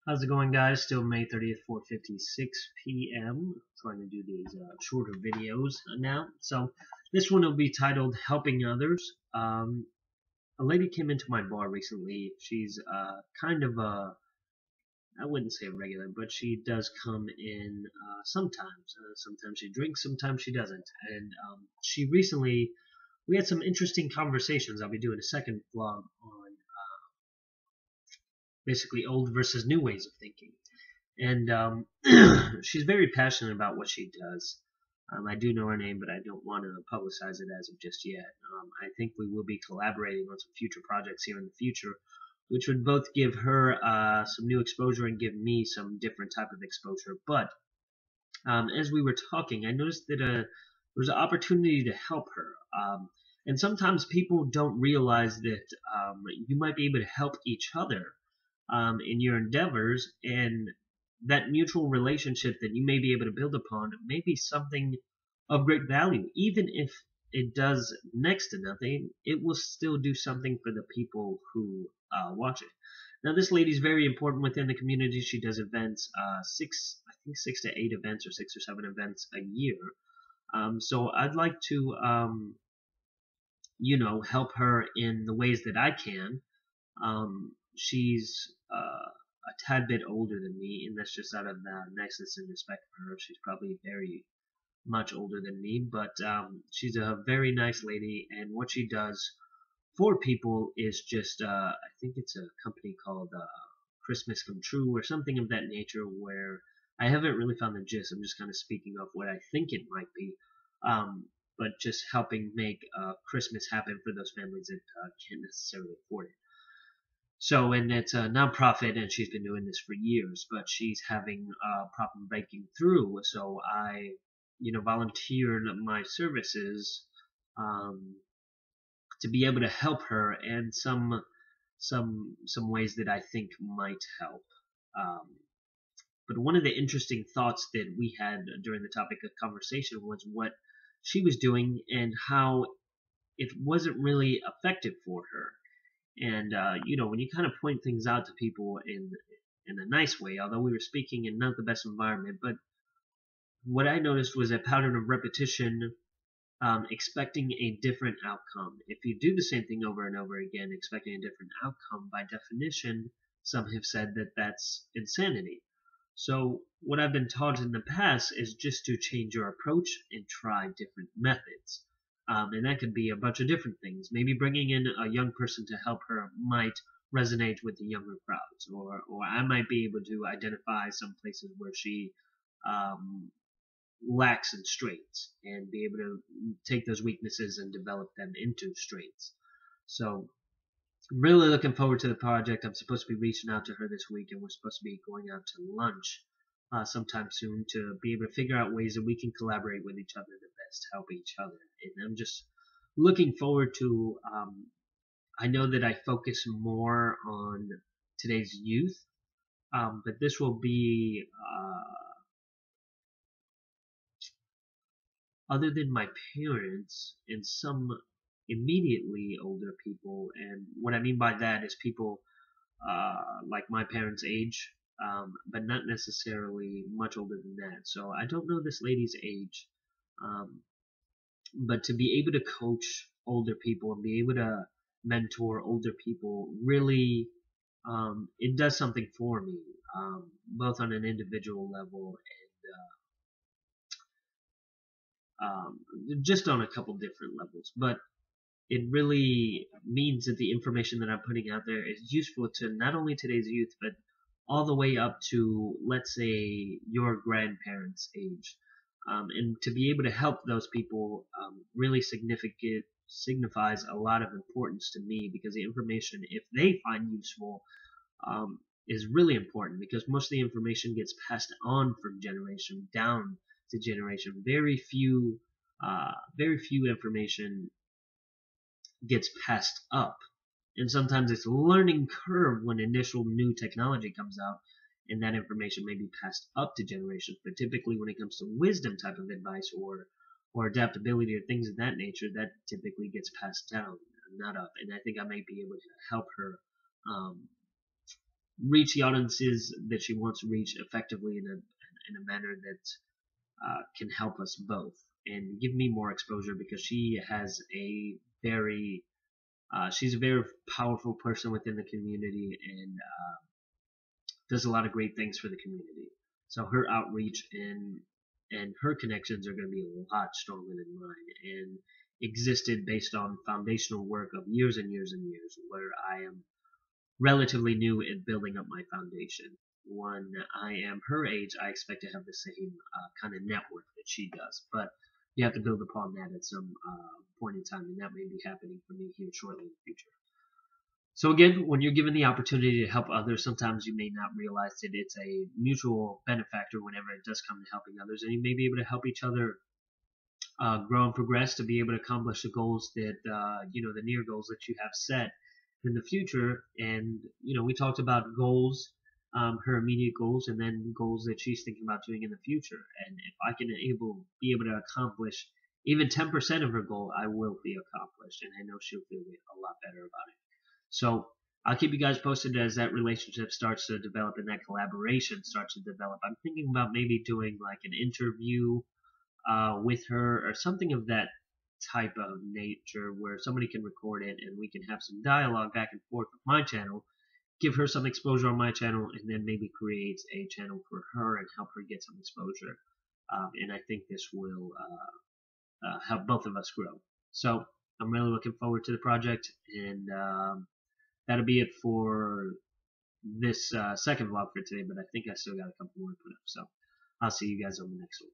How's it going, guys? Still May 30th, 4:56 p.m. Trying to do these shorter videos now. So this one will be titled "Helping Others." A lady came into my bar recently. She's kind of a, I wouldn't say a regular, but she does come in sometimes. Sometimes she drinks, sometimes she doesn't. And she recently, we had some interesting conversations. I'll be doing a second vlog on basically old versus new ways of thinking. And she's very passionate about what she does. I do know her name, but I don't want to publicize it as of just yet. I think we will be collaborating on some future projects here in the future, which would both give her some new exposure and give me some different type of exposure. But as we were talking, I noticed that there was an opportunity to help her. And sometimes people don't realize that you might be able to help each other in your endeavors, and that mutual relationship that you may be able to build upon may be something of great value. Even if it does next to nothing, it will still do something for the people who watch it. Now, this lady's very important within the community. She does events, I think 6 to 8 events or 6 or 7 events a year. So I'd like to, help her in the ways that I can. She's a tad bit older than me, and that's just out of niceness and respect for her. She's probably very much older than me, but she's a very nice lady, and what she does for people is just, I think it's a company called Christmas Come True or something of that nature, where I haven't really found the gist. I'm just kind of speaking of what I think it might be. But just helping make Christmas happen for those families that can't necessarily afford it. So, and it's a nonprofit, and she's been doing this for years, but she's having a problem breaking through. So I, volunteered my services to be able to help her, and some ways that I think might help. Um, but one of the interesting thoughts that we had during the topic of conversation was what she was doing and how it wasn't really effective for her. And when you kind of point things out to people in a nice way, although we were speaking in not the best environment, but what I noticed was a pattern of repetition, expecting a different outcome. If you do the same thing over and over again, expecting a different outcome, by definition, some have said that that's insanity. So what I've been taught in the past is just to change your approach and try different methods. And that could be a bunch of different things. Maybe bringing in a young person to help her might resonate with the younger crowds, or I might be able to identify some places where she lacks in strengths and be able to take those weaknesses and develop them into strengths. So I'm really looking forward to the project. I'm supposed to be reaching out to her this week, and we're supposed to be going out to lunch sometime soon to be able to figure out ways that we can collaborate with each other to best help each other. And I'm just looking forward to, I know that I focus more on today's youth, but this will be, other than my parents and some immediately older people. And what I mean by that is people like my parents' age, but not necessarily much older than that. So I don't know this lady's age, but to be able to coach older people and be able to mentor older people really, it does something for me, both on an individual level and just on a couple different levels. But it really means that the information that I'm putting out there is useful to not only today's youth, but all the way up to, let's say, your grandparents' age. And to be able to help those people really signifies a lot of importance to me, because the information, if they find useful, is really important, because most of the information gets passed on from generation down to generation. Very few information gets passed up, and sometimes it's a learning curve when initial new technology comes out, and that information may be passed up to generations. But typically when it comes to wisdom type of advice or adaptability or things of that nature, that typically gets passed down, not up. And I think I might be able to help her reach the audiences that she wants to reach effectively in a manner that can help us both and give me more exposure, because she has a very she's a very powerful person within the community, and does a lot of great things for the community. So her outreach and her connections are going to be a lot stronger than mine, and existed based on foundational work of years and years and years, where I am relatively new in building up my foundation. When I am her age, I expect to have the same kind of network that she does, but you have to build upon that at some point in time, and that may be happening for me here shortly in the future. So again, when you're given the opportunity to help others, sometimes you may not realize that it's a mutual benefactor whenever it does come to helping others, and you may be able to help each other grow and progress to be able to accomplish the goals that the near goals that you have set in the future. And we talked about goals, her immediate goals, and then goals that she's thinking about doing in the future. And if I can be able to accomplish even 10% of her goal, I will be accomplished, and I know she'll feel a lot better about it. So I'll keep you guys posted as that relationship starts to develop and that collaboration starts to develop. I'm thinking about maybe doing like an interview with her or something of that type of nature, where somebody can record it and we can have some dialogue back and forth with my channel, give her some exposure on my channel, and then maybe create a channel for her and help her get some exposure. And I think this will help both of us grow. So I'm really looking forward to the project, and that'll be it for this second vlog for today, but I think I still got a couple more to put up. So I'll see you guys on the next one.